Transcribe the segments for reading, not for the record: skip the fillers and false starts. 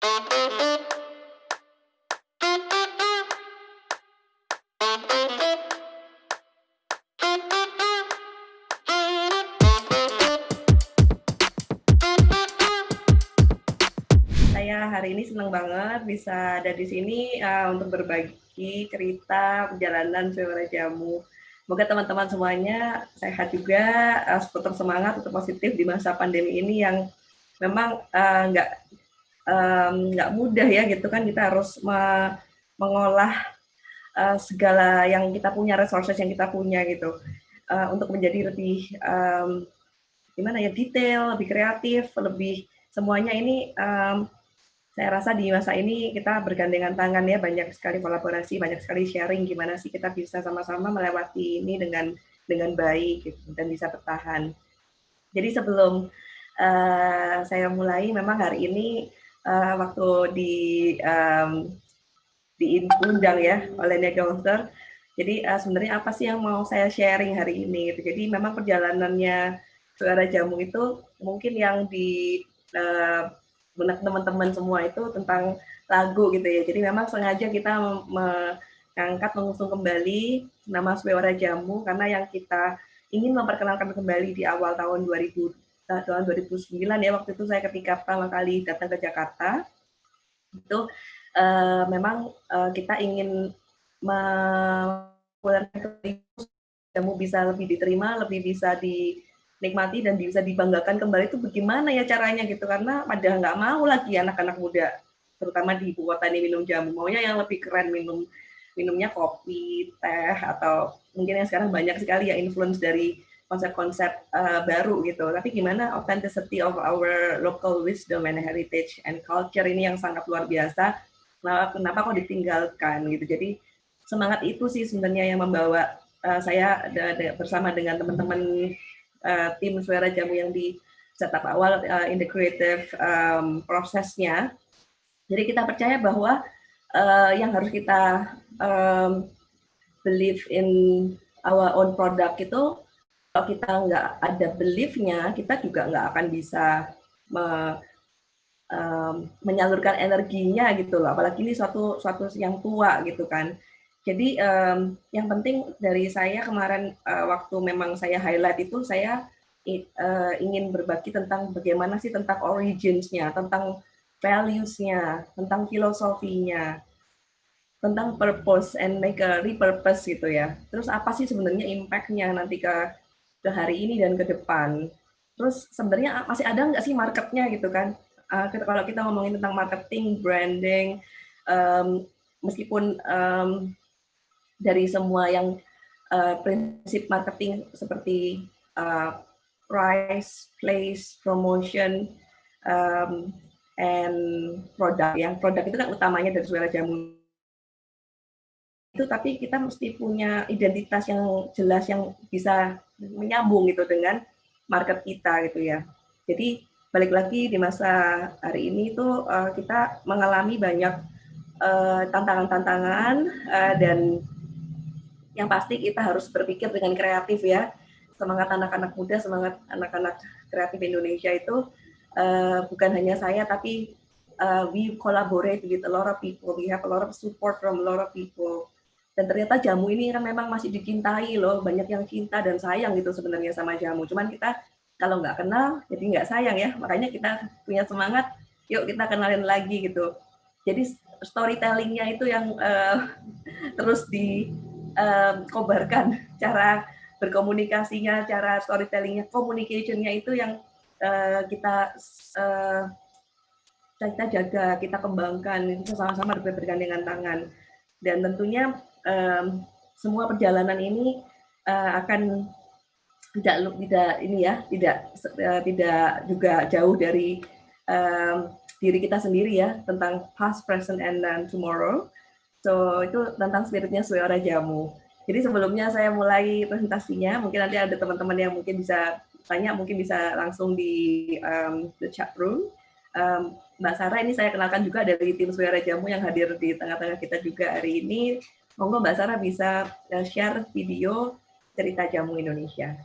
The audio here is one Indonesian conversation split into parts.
Saya hari ini senang banget bisa ada di sini untuk berbagi cerita perjalanan Suara Jamu. Semoga teman-teman semuanya sehat juga, tetap semangat, tetap positif di masa pandemi ini yang memang nggak mudah ya gitu kan. Kita harus mengolah segala yang kita punya, resources yang kita punya gitu, untuk menjadi lebih gimana ya, detail, lebih kreatif, lebih semuanya ini. Saya rasa di masa ini kita bergandengan tangan ya, banyak sekali kolaborasi, banyak sekali sharing gimana sih kita bisa sama-sama melewati ini dengan baik gitu, dan bisa bertahan. Jadi sebelum saya mulai, memang hari ini waktu diundang ya oleh Niaga Monster. Jadi sebenarnya apa sih yang mau saya sharing hari ini? Gitu. Jadi memang perjalanannya Suara Jamu itu mungkin yang di benak teman-teman semua itu tentang lagu gitu ya. Jadi memang sengaja kita mengangkat, mengusung kembali nama Suara Jamu karena yang kita ingin memperkenalkan kembali di awal tahun 2009 ya, waktu itu saya ketika pertama kali datang ke Jakarta itu memang kita ingin kamu bisa lebih diterima, lebih bisa dinikmati dan bisa dibanggakan kembali itu bagaimana ya caranya gitu, karena pada nggak mau lagi anak-anak muda terutama di ibu kota ini minum jamu, maunya yang lebih keren, minumnya kopi, teh, atau mungkin yang sekarang banyak sekali ya influence dari konsep-konsep baru gitu. Tapi gimana authenticity of our local wisdom and heritage and culture ini yang sangat luar biasa. Kenapa kok ditinggalkan gitu. Jadi semangat itu sih sebenarnya yang membawa saya bersama dengan teman-teman tim Suara Jamu yang di setup awal in the creative prosesnya. Jadi kita percaya bahwa yang harus kita believe in our own product itu, kalau kita nggak ada belief-nya, kita juga nggak akan bisa menyalurkan energinya gitu loh. Apalagi ini suatu yang tua gitu kan. Jadi yang penting dari saya kemarin waktu memang saya highlight itu, saya ingin berbagi tentang bagaimana sih tentang origins-nya, tentang values-nya, tentang filosofinya, tentang purpose and make a repurpose gitu ya. Terus apa sih sebenarnya impact-nya nanti ke hari ini dan ke depan. Terus sebenarnya masih ada nggak sih marketnya gitu kan? Kalau kita ngomongin tentang marketing, branding, meskipun dari semua yang prinsip marketing seperti price, place, promotion, and produk. Yang produk itu kan utamanya dari Suara Jamu itu, tapi kita mesti punya identitas yang jelas yang bisa menyambung gitu dengan market kita gitu ya. Jadi balik lagi di masa hari ini itu kita mengalami banyak tantangan-tantangan dan yang pasti kita harus berpikir dengan kreatif ya. Semangat anak-anak muda, semangat anak-anak kreatif Indonesia itu bukan hanya saya, tapi we collaborate with a lot of people, we have a lot of support from a lot of people. Dan ternyata jamu ini kan memang masih dicintai loh, banyak yang cinta dan sayang gitu sebenarnya sama jamu. Cuman kita kalau nggak kenal, jadi nggak sayang ya. Makanya kita punya semangat, yuk kita kenalin lagi gitu. Jadi storytellingnya itu yang terus dikobarkan, cara berkomunikasinya, cara storytellingnya, communicationnya itu yang kita jaga, kita kembangkan, itu sama-sama bergandengan tangan. Dan tentunya semua perjalanan ini akan tidak ini ya, tidak juga jauh dari diri kita sendiri ya, tentang past, present, and then tomorrow. So itu tentang spiritnya Suara Jamu. Jadi sebelumnya saya mulai presentasinya, mungkin nanti ada teman-teman yang mungkin bisa tanya, mungkin bisa langsung di the chat room. Mbak Sarah ini saya kenalkan juga dari tim Suara Jamu yang hadir di tengah-tengah kita juga hari ini. Monggo Mbak Sarah bisa share video cerita jamu Indonesia.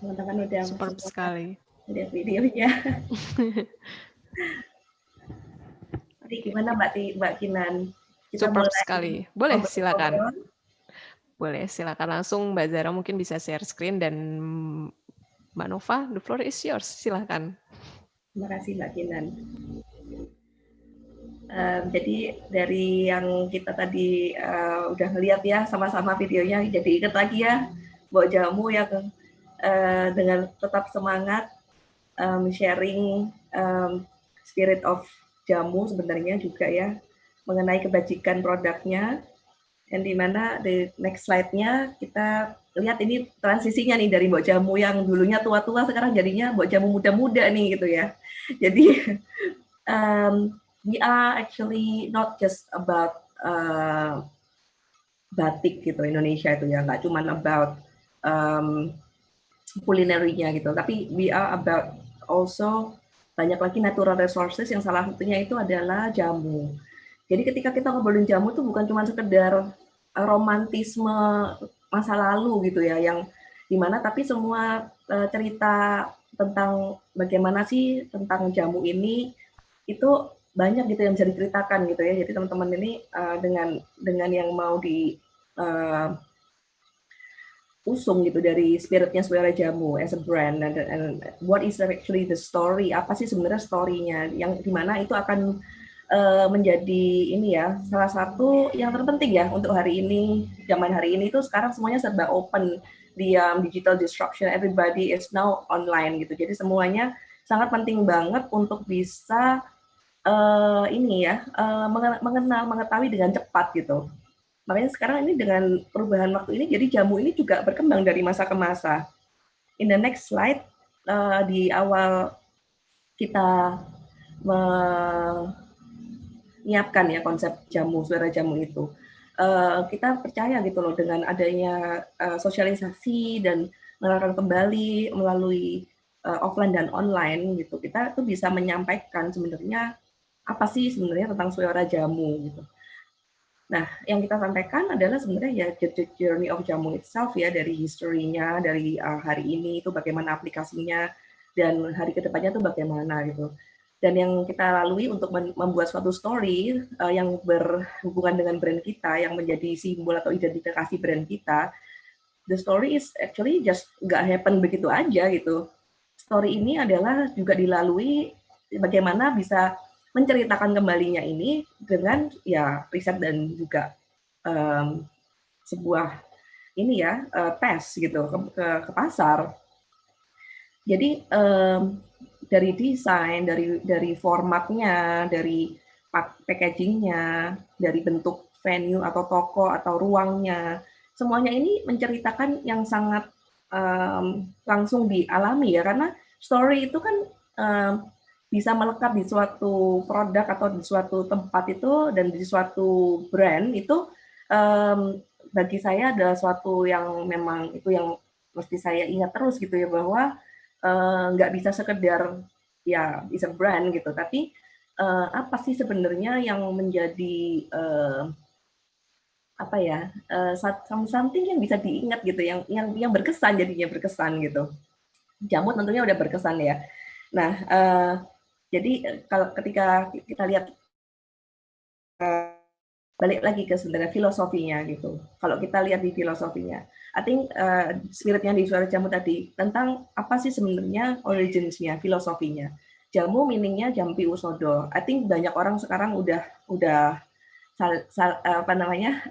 teman-teman udah Superb sekali. lihat videonya. Jadi gimana Mbak Kinan? Kita Superb mulai sekali. Boleh, silakan. ngobrol-ngobrol. Boleh, silakan langsung Mbak Zara mungkin bisa share screen dan Mbak Nova, the floor is yours. Silakan. Terima kasih Mbak Kinan. Jadi dari yang kita tadi udah ngeliat ya sama-sama videonya, jadi ingat lagi ya bawa jamu yang dengan tetap semangat sharing spirit of jamu sebenarnya juga ya mengenai kebajikan produknya. Dan di mana di next slide-nya kita lihat ini transisinya nih dari mbok jamu yang dulunya tua-tua sekarang jadinya mbok jamu muda-muda nih gitu ya. Jadi we are actually not just about batik gitu Indonesia itu ya, nggak cuma about kulinerinya gitu, tapi we are about also banyak lagi natural resources yang salah satunya itu adalah jamu. Jadi ketika kita ngobrolin jamu tuh bukan cuma sekedar romantisme masa lalu gitu ya, yang dimana tapi semua cerita tentang bagaimana sih tentang jamu ini itu banyak gitu yang bisa diceritakan gitu ya. Jadi teman-teman ini dengan yang mau di usung gitu dari spiritnya Suara Jamu as a brand and what is actually the story, apa sih sebenarnya story-nya yang dimana itu akan menjadi ini ya salah satu yang terpenting ya untuk hari ini, zaman hari ini itu sekarang semuanya serba open di digital disruption, everybody is now online gitu, jadi semuanya sangat penting banget untuk bisa ini ya mengenal mengetahui dengan cepat gitu. Makanya sekarang ini dengan perubahan waktu ini, jadi jamu ini juga berkembang dari masa ke masa. In the next slide, di awal kita menyiapkan ya konsep jamu, Suara Jamu itu, kita percaya gitu loh dengan adanya sosialisasi dan mengenalkan kembali melalui offline dan online gitu, kita tuh bisa menyampaikan sebenarnya apa sih sebenarnya tentang Suara Jamu gitu. Nah, yang kita sampaikan adalah sebenarnya ya the journey of jamu itself ya, dari history-nya, dari hari ini itu bagaimana aplikasinya, dan hari kedepannya itu bagaimana gitu. Dan yang kita lalui untuk membuat suatu story yang berhubungan dengan brand kita, yang menjadi simbol atau identifikasi brand kita, the story is actually just nggak happen begitu aja gitu. Story ini adalah juga dilalui bagaimana bisa menceritakan kembalinya ini dengan ya riset dan juga sebuah ini ya tes gitu ke pasar. Jadi dari desain, dari formatnya, dari packagingnya, dari bentuk venue atau toko atau ruangnya, semuanya ini menceritakan yang sangat langsung dialami ya, karena story itu kan bisa melekat di suatu produk atau di suatu tempat itu dan di suatu brand itu bagi saya adalah suatu yang memang itu yang mesti saya ingat terus gitu ya, bahwa nggak bisa sekedar ya is a brand gitu, tapi apa sih sebenarnya yang menjadi apa ya something yang bisa diingat gitu, yang berkesan, jadinya berkesan gitu. Jamu tentunya udah berkesan ya. Nah, jadi kalau ketika kita lihat balik lagi ke sebenarnya filosofinya gitu. Kalau kita lihat di filosofinya, I think spiritnya di Suara Jamu tadi tentang apa sih sebenarnya originsnya, filosofinya. Jamu meaningnya jampi usodo. I think banyak orang sekarang udah apa namanya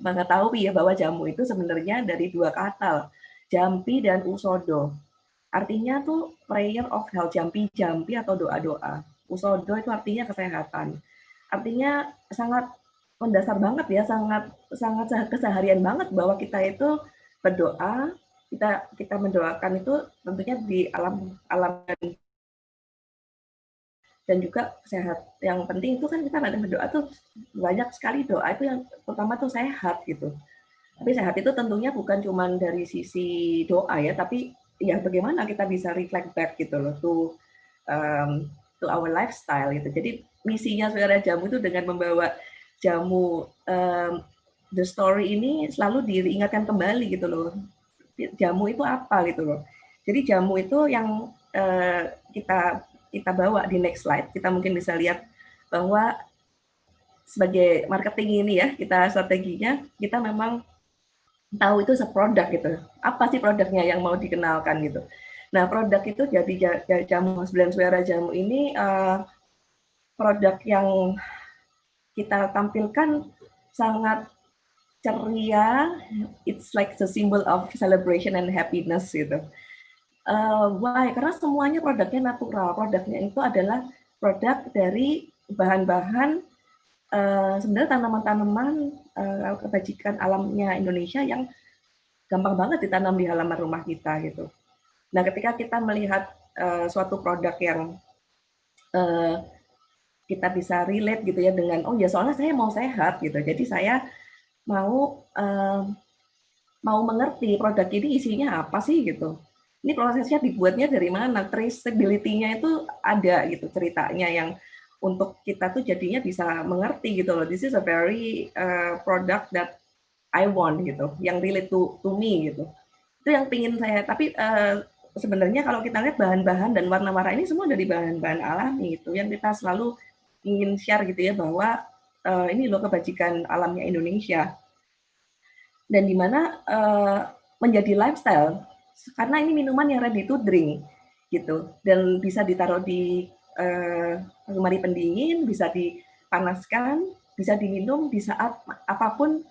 mengetahui ya bahwa jamu itu sebenarnya dari dua kata, jampi dan usodo. Artinya tuh prayer of health, jampi atau doa-doa. Usodo itu artinya kesehatan. Artinya sangat mendasar banget ya, sangat keseharian banget bahwa kita itu berdoa, kita mendoakan itu tentunya di alam dan juga sehat. Yang penting itu kan kita ada berdoa tuh banyak sekali doa itu yang pertama tuh sehat gitu. Tapi sehat itu tentunya bukan cuma dari sisi doa ya, tapi ya bagaimana kita bisa reflect back gitu loh to our lifestyle gitu. Jadi misinya Suara Jamu itu dengan membawa jamu the story ini selalu diingatkan kembali gitu loh. jamu itu apa gitu loh. Jadi jamu itu yang kita bawa di next slide, kita mungkin bisa lihat bahwa sebagai marketing ini ya, kita strateginya, kita memang tahu itu seproduk gitu. Apa sih produknya yang mau dikenalkan gitu. Nah, produk itu jadi jamu 9 suara jamu ini produk yang kita tampilkan sangat ceria, it's like the symbol of celebration and happiness gitu. Why? Karena semuanya produknya natural. Produknya itu adalah produk dari bahan-bahan sebenarnya tanaman-tanaman kebajikan alamnya Indonesia yang gampang banget ditanam di halaman rumah kita gitu. Nah, ketika kita melihat suatu produk yang kita bisa relate gitu ya dengan oh ya soalnya saya mau sehat gitu, jadi saya mau mau mengerti produk ini isinya apa sih gitu. Ini prosesnya dibuatnya dari mana, traceability-nya itu ada gitu ceritanya yang untuk kita tuh jadinya bisa mengerti gitu loh. This is a very product that I want gitu, yang relate to me gitu. Itu yang pingin saya. Tapi sebenarnya kalau kita lihat bahan-bahan dan warna-warna ini semua dari bahan-bahan alami gitu, yang kita selalu ingin share gitu ya bahwa ini loh kebajikan alamnya Indonesia dan di mana menjadi lifestyle karena ini minuman yang ready to drink gitu dan bisa ditaruh di lemari pendingin, bisa dipanaskan, bisa diminum di saat apapun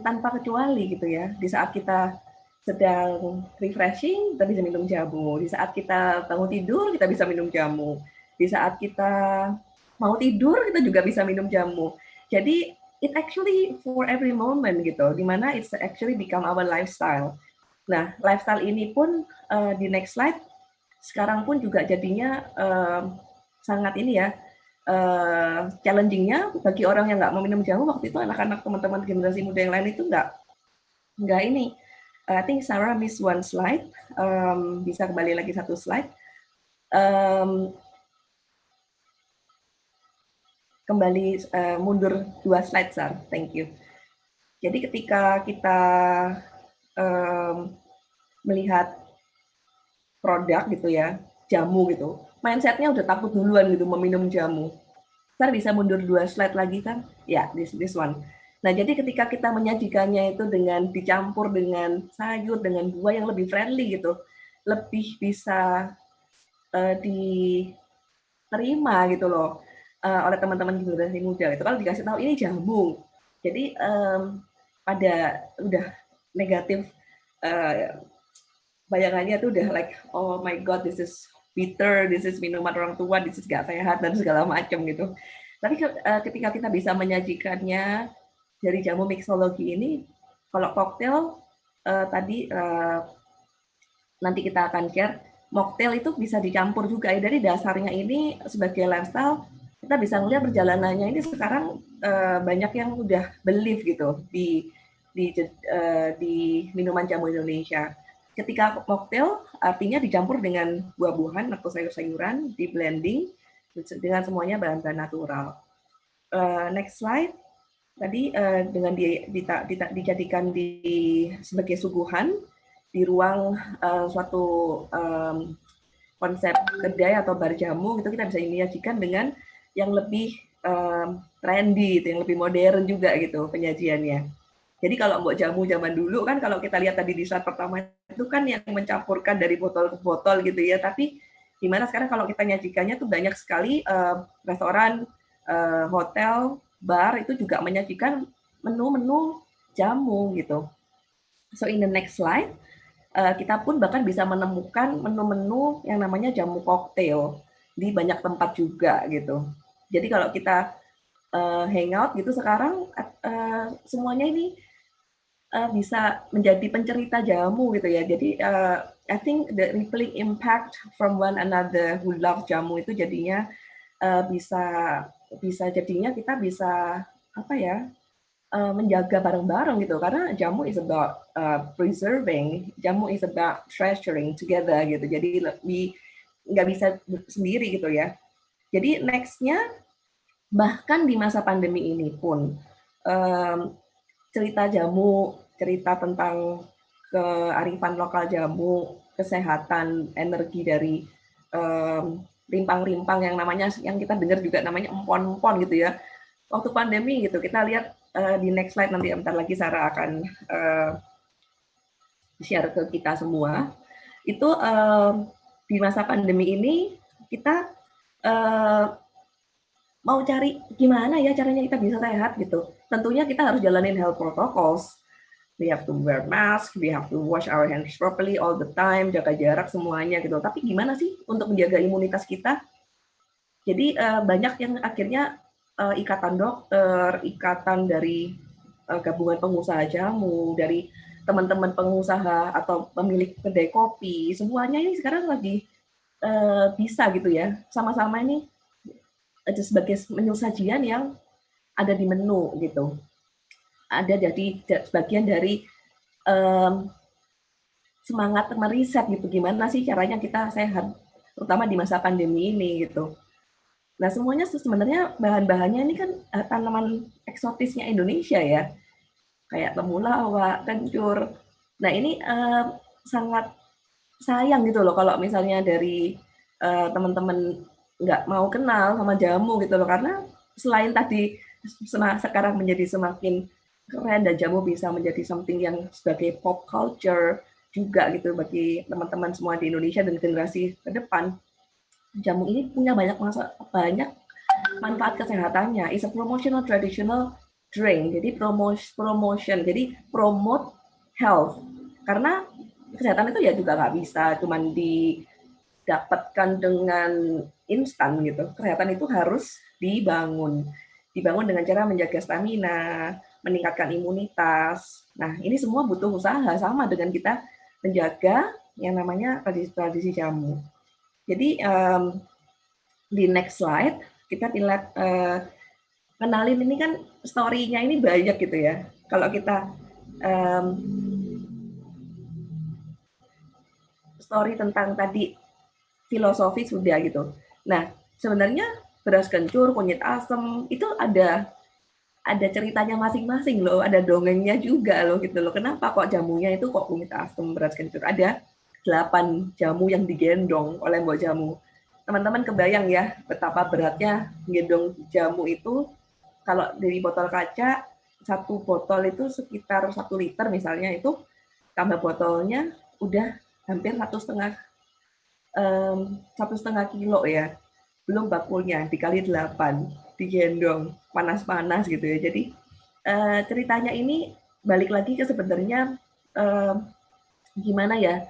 tanpa kecuali gitu ya. Di saat kita sedang refreshing, kita bisa minum jamu. Di saat kita bangun tidur, kita bisa minum jamu. Di saat kita mau tidur, kita juga bisa minum jamu. Jadi it actually for every moment gitu, dimana it's actually become our lifestyle. Nah, lifestyle ini pun di next slide sekarang pun juga jadinya sangat ini ya challenging-nya bagi orang yang nggak mau minum jamu waktu itu anak-anak teman-teman generasi muda yang lain itu nggak ini. I think Sarah miss one slide. Bisa kembali lagi satu slide. Kembali mundur 2 slide, Sar. Thank you. Jadi ketika kita melihat produk gitu ya, jamu gitu, mindsetnya udah takut duluan gitu meminum jamu. Sar bisa mundur 2 slide lagi kan? Ya, this one. Nah, jadi ketika kita menyajikannya itu dengan dicampur dengan sayur, dengan buah yang lebih friendly gitu, lebih bisa diterima gitu loh oleh teman-teman generasi muda. Itu kalau dikasih tahu ini jamu, jadi pada udah negatif bayangannya tuh udah like oh my god this is bitter, this is minuman orang tua, this is gak sehat dan segala macam gitu. Tapi ketika kita bisa menyajikannya dari jamu mixologi ini, kalau koktail tadi nanti kita akan share, mocktail itu bisa dicampur juga ya dari dasarnya ini sebagai lifestyle. Kita bisa melihat perjalanannya ini sekarang banyak yang udah believe gitu di minuman jamu Indonesia. Ketika mocktail artinya dicampur dengan buah-buahan atau sayur-sayuran, di blending dengan semuanya bahan-bahan natural. Next slide. Tadi dengan dijadikan sebagai suguhan di ruang suatu konsep kedai atau bar jamu gitu kita bisa menyajikan dengan yang lebih trendy, yang lebih modern juga gitu penyajiannya. Jadi kalau buat jamu zaman dulu kan kalau kita lihat tadi di slide pertama itu kan yang mencampurkan dari botol ke botol gitu ya. Tapi gimana sekarang kalau kita nyajikannya tuh banyak sekali restoran, hotel, bar itu juga menyajikan menu-menu jamu gitu. So in the next slide, kita pun bahkan bisa menemukan menu-menu yang namanya jamu koktail di banyak tempat juga gitu. Jadi kalau kita hangout gitu sekarang semuanya ini bisa menjadi pencerita jamu gitu ya. Jadi I think the rippling impact from one another who love jamu itu jadinya bisa jadinya kita bisa apa ya menjaga bareng-bareng gitu karena jamu is about preserving, jamu is about treasuring together gitu. Jadi lebih nggak bisa sendiri gitu ya. Jadi nextnya bahkan di masa pandemi ini pun cerita jamu, cerita tentang kearifan lokal jamu, kesehatan, energi dari rimpang-rimpang yang namanya, yang kita dengar juga namanya empon-empon gitu ya. Waktu pandemi gitu, kita lihat di next slide nanti bentar lagi Sarah akan share ke kita semua. Itu di masa pandemi ini kita mau cari gimana ya caranya kita bisa sehat gitu. Tentunya kita harus jalanin health protocols. We have to wear mask, we have to wash our hands properly all the time, jaga jarak semuanya gitu. Tapi gimana sih untuk menjaga imunitas kita? Jadi banyak yang akhirnya ikatan dokter, ikatan dari gabungan pengusaha jamu, dari teman-teman pengusaha atau pemilik kedai kopi, semuanya ini sekarang lagi bisa gitu ya, sama-sama ini sebagai menu sajian yang ada di menu gitu. Ada jadi sebagian dari semangat meriset gitu, gimana sih caranya kita sehat, terutama di masa pandemi ini gitu. Nah semuanya sebenarnya bahan-bahannya ini kan tanaman eksotisnya Indonesia ya, kayak temulawak, kencur. Nah ini sangat sayang gitu loh kalau misalnya dari teman-teman nggak mau kenal sama jamu gitu loh, karena selain tadi sekarang menjadi semakin keren dan jamu bisa menjadi something yang sebagai pop culture juga gitu bagi teman-teman semua di Indonesia dan generasi ke depan. Jamu ini punya banyak manfaat kesehatannya. It's a promotional traditional drink. Jadi promotion. Jadi promote health. Karena kesehatan itu ya juga nggak bisa cuman didapatkan dengan instan gitu. Kesehatan itu harus dibangun. Dibangun dengan cara menjaga stamina, meningkatkan imunitas. Nah, ini semua butuh usaha sama dengan kita menjaga yang namanya tradisi jamu. Jadi di next slide kita lihat kenalin ini kan story-nya ini banyak gitu ya. Kalau kita story tentang tadi filosofi sudah gitu. Nah, sebenarnya beras kencur, kunyit asem itu ada ceritanya masing-masing loh, ada dongengnya juga loh gitu loh. Kenapa kok jamunya itu kok kunyit asem, beras kencur? Ada 8 jamu yang digendong oleh Mbok Jamu. Teman-teman kebayang ya betapa beratnya gendong jamu itu. Kalau dari botol kaca, satu botol itu sekitar 1 liter misalnya, itu tambah botolnya udah hampir 1,5 kilo ya. Belum bakulnya dikali 8 digendong panas-panas gitu ya. Jadi ceritanya ini balik lagi ke sebenarnya gimana ya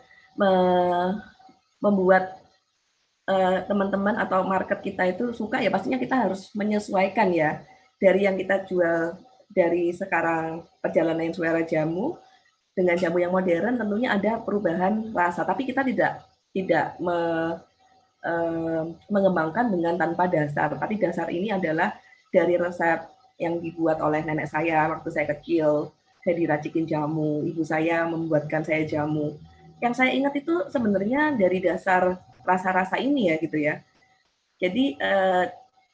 membuat teman-teman atau market kita itu suka ya, pastinya kita harus menyesuaikan ya dari yang kita jual dari sekarang perjalanan suara jamu dengan jamu yang modern. Tentunya ada perubahan rasa, tapi kita tidak mengembangkan dengan tanpa dasar. Tapi dasar ini adalah dari resep yang dibuat oleh nenek saya waktu saya kecil. Saya diracikin jamu, ibu saya membuatkan saya jamu. Yang saya ingat itu sebenarnya dari dasar rasa-rasa ini ya gitu ya. Jadi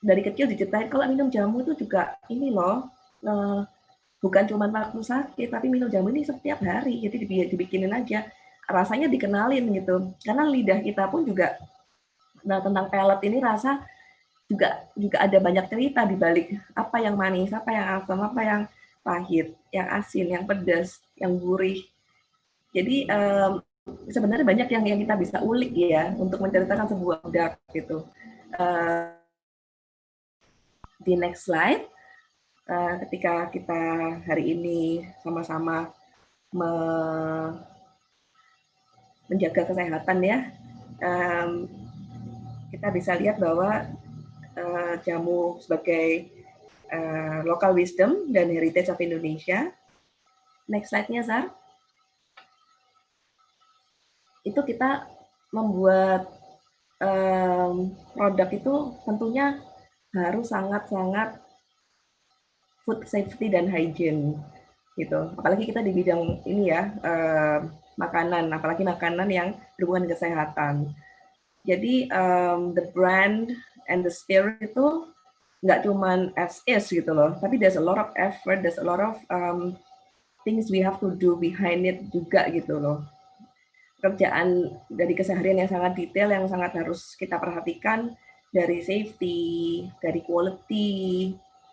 dari kecil diceritain kalau minum jamu itu juga ini loh, bukan cuma waktu sakit, tapi minum jamu ini setiap hari. Jadi dibikinin aja, rasanya dikenalin gitu. Karena lidah kita pun juga, nah tentang pelet ini rasa juga ada banyak cerita di balik apa yang manis, apa yang asam, apa yang pahit, yang asin, yang pedas, yang gurih. Jadi sebenarnya banyak yang kita bisa ulik ya untuk menceritakan sebuah produk gitu. Di next slide, ketika kita hari ini sama-sama menjaga kesehatan ya, kita bisa lihat bahwa jamu sebagai local wisdom dan heritage of Indonesia. Next slide-nya, Zar. Itu kita membuat produk itu tentunya harus sangat-sangat food safety dan hygiene gitu. Apalagi kita di bidang ini ya, makanan, apalagi makanan yang berhubungan kesehatan. Jadi the brand and the spirit itu nggak cuman as is gitu loh, tapi there's a lot of effort, there's a lot of things we have to do behind it juga gitu loh. Kerjaan dari keseharian yang sangat detail, yang sangat harus kita perhatikan, dari safety, dari quality,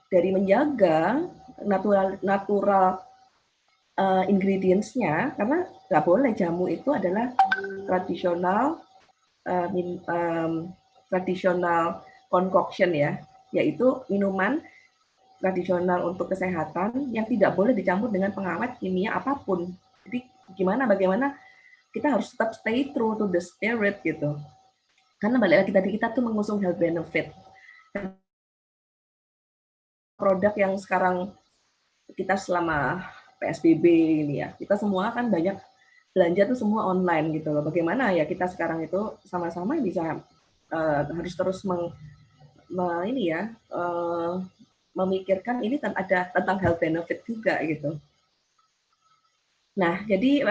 dari menjaga natural ingredients-nya, karena nggak boleh jamu itu adalah tradisional tradisional concoction ya, yaitu minuman tradisional untuk kesehatan yang tidak boleh dicampur dengan pengawet kimia apapun. Jadi bagaimana kita harus tetap stay true to the spirit gitu. Karena balik lagi tadi kita tuh mengusung health benefit. Produk yang sekarang kita selama PSBB ini ya, kita semua kan banyak belanja tuh semua online gitu loh. Bagaimana ya kita sekarang itu sama-sama bisa harus terus memikirkan ini ada tentang health benefit juga gitu. Nah, jadi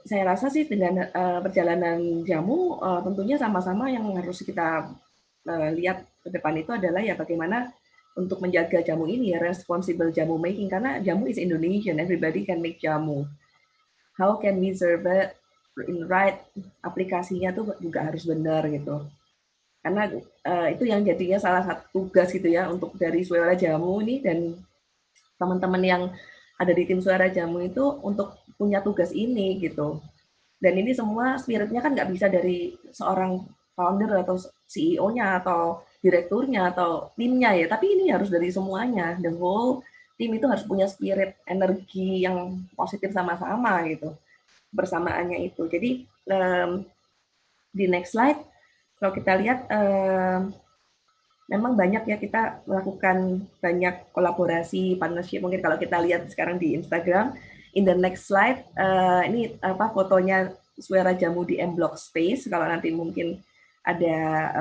saya rasa sih dengan perjalanan jamu tentunya sama-sama yang harus kita lihat ke depan itu adalah ya bagaimana untuk menjaga jamu ini ya, responsible jamu making, karena jamu is Indonesian, everybody can make jamu. How can we serve it in right, aplikasinya tuh juga harus benar gitu. Karena itu yang jadinya salah satu tugas gitu ya untuk dari Suara Jamu ini, dan teman-teman yang ada di tim Suara Jamu itu untuk punya tugas ini gitu. Dan ini semua spiritnya kan nggak bisa dari seorang founder atau CEO-nya atau direkturnya atau timnya ya, tapi ini harus dari semuanya. The whole tim itu harus punya spirit, energi yang positif sama-sama gitu, bersamaannya itu. Jadi di next slide, kalau kita lihat memang banyak ya kita melakukan banyak kolaborasi, partnership. Mungkin kalau kita lihat sekarang di Instagram, in the next slide, ini fotonya Suara Jamu di M-Block Space. Kalau nanti mungkin ada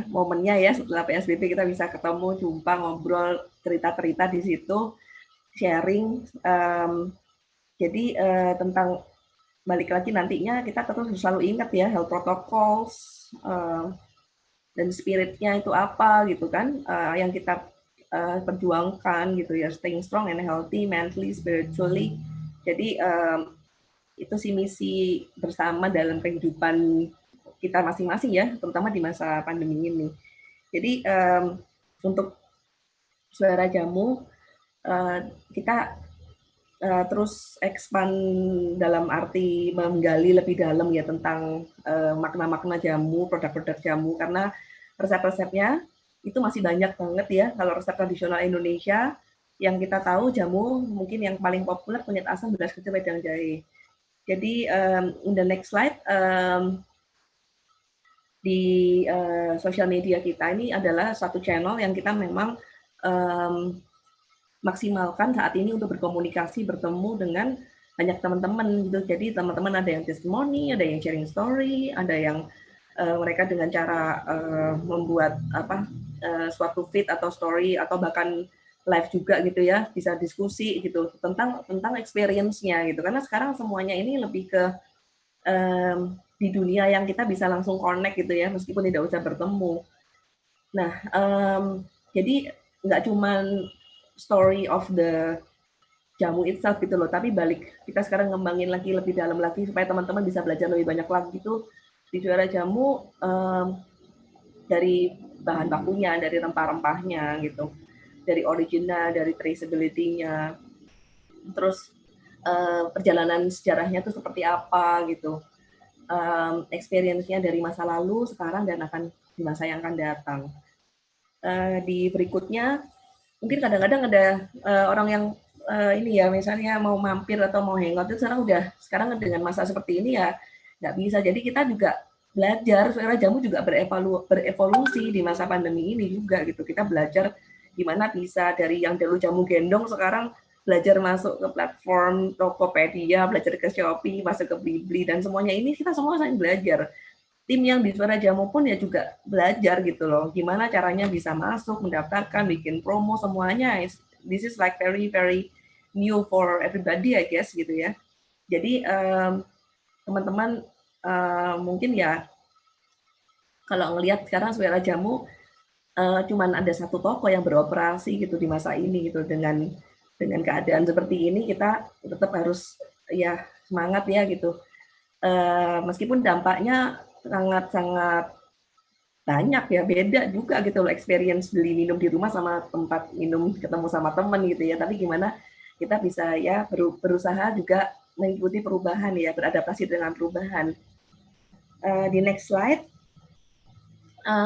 momennya ya setelah PSBB kita bisa ketemu, jumpa, ngobrol, cerita-cerita di situ, sharing. Jadi tentang balik lagi nantinya kita terus selalu ingat ya health protocols dan spiritnya itu apa gitu kan, yang kita perjuangkan gitu ya, staying strong and healthy mentally, spiritually. Jadi itu sih misi bersama dalam kehidupan kita masing-masing ya, terutama di masa pandemi ini. Jadi untuk Suara Jamu kita terus expand dalam arti menggali lebih dalam ya tentang makna-makna jamu, produk-produk jamu, karena resep-resepnya itu masih banyak banget ya. Kalau resep tradisional Indonesia yang kita tahu jamu mungkin yang paling populer kunyit asam, beras kencur, wedang jahe. Jadi in the next slide, di sosial media kita ini adalah satu channel yang kita memang maksimalkan saat ini untuk berkomunikasi, bertemu dengan banyak teman-teman gitu. Jadi teman-teman ada yang testimoni, ada yang sharing story, ada yang mereka dengan cara membuat suatu feed atau story atau bahkan live juga gitu ya, bisa diskusi gitu tentang experience-nya gitu. Karena sekarang semuanya ini lebih ke di dunia yang kita bisa langsung connect gitu ya, meskipun tidak usah bertemu. Nah, jadi nggak cuman story of the jamu itself gitu loh, tapi balik kita sekarang ngembangin lagi lebih dalam lagi supaya teman-teman bisa belajar lebih banyak lagi gitu di Suara Jamu, dari bahan bakunya, dari rempah-rempahnya gitu, dari original, dari traceability-nya, terus perjalanan sejarahnya tuh seperti apa gitu, experience-nya dari masa lalu, sekarang, dan akan di masa yang akan datang. Di berikutnya mungkin kadang-kadang ada orang yang ini ya, misalnya mau mampir atau mau hangout itu sekarang dengan masa seperti ini ya nggak bisa. Jadi kita juga belajar, Suara Jamu juga berevolusi di masa pandemi ini juga gitu. Kita belajar gimana bisa dari yang dulu jamu gendong sekarang belajar masuk ke platform Tokopedia, belajar ke Shopee, masuk ke Blibli, dan semuanya ini kita semua saling belajar. Tim yang di Suara Jamu pun ya juga belajar gitu loh, gimana caranya bisa masuk, mendaftarkan, bikin promo, semuanya. This is like very very new for everybody I guess gitu ya. Jadi teman-teman mungkin ya kalau ngelihat sekarang Suara Jamu cuman ada satu toko yang beroperasi gitu di masa ini gitu, dengan dengan keadaan seperti ini kita tetap harus ya semangat ya gitu. Meskipun dampaknya sangat-sangat banyak ya, beda juga gitu loh experience beli minum di rumah sama tempat minum ketemu sama temen gitu ya. Tapi gimana kita bisa ya berusaha juga mengikuti perubahan ya, beradaptasi dengan perubahan. Di next slide.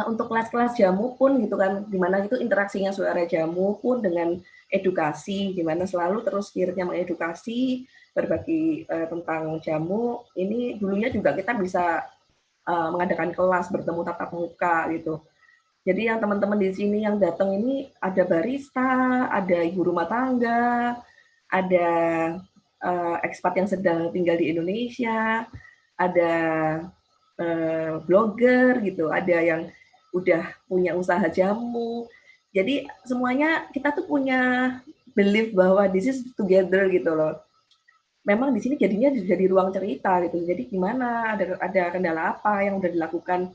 Untuk kelas-kelas jamu pun gitu kan, dimana itu interaksinya suara jamu pun dengan edukasi, dimana selalu terus spiritnya mengedukasi, berbagi tentang jamu. Ini dulunya juga kita bisa mengadakan kelas bertemu tatap muka gitu. Jadi yang teman-teman di sini yang datang ini ada barista, ada ibu rumah tangga, ada ekspat yang sedang tinggal di Indonesia, ada blogger gitu, ada yang udah punya usaha jamu. Jadi semuanya kita tuh punya belief bahwa this is together gitu loh. Memang di sini jadinya jadi ruang cerita gitu. Jadi gimana, ada kendala apa yang udah dilakukan,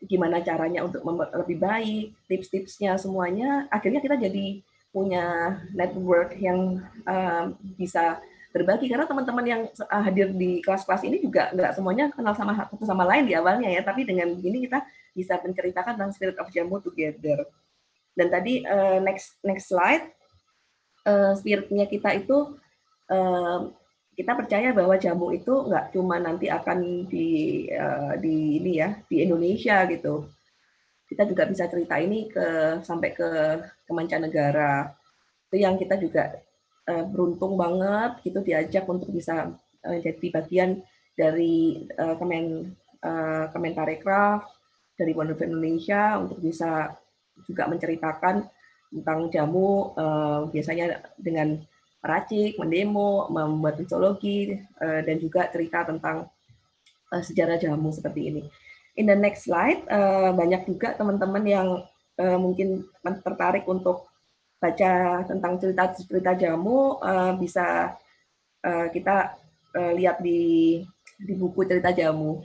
gimana caranya untuk membuat lebih baik, tips-tipsnya semuanya. Akhirnya kita jadi punya network yang bisa berbagi karena teman-teman yang hadir di kelas-kelas ini juga nggak semuanya kenal sama satu sama lain di awalnya ya, tapi dengan ini kita bisa menceritakan tentang spirit of jamu together. Dan tadi next slide, spiritnya kita itu kita percaya bahwa jamu itu nggak cuma nanti akan di ini ya di Indonesia gitu. Kita juga bisa cerita ini sampai ke mancanegara. Itu yang kita juga beruntung banget gitu diajak untuk bisa jadi bagian dari Kemenparekraf, dari Wonderful Indonesia untuk bisa juga menceritakan tentang jamu, biasanya dengan meracik, mendemo, membuat mixologi, dan juga cerita tentang sejarah jamu seperti ini. In the next slide, banyak juga teman-teman yang mungkin tertarik untuk baca tentang cerita-cerita jamu, bisa kita lihat di buku cerita jamu.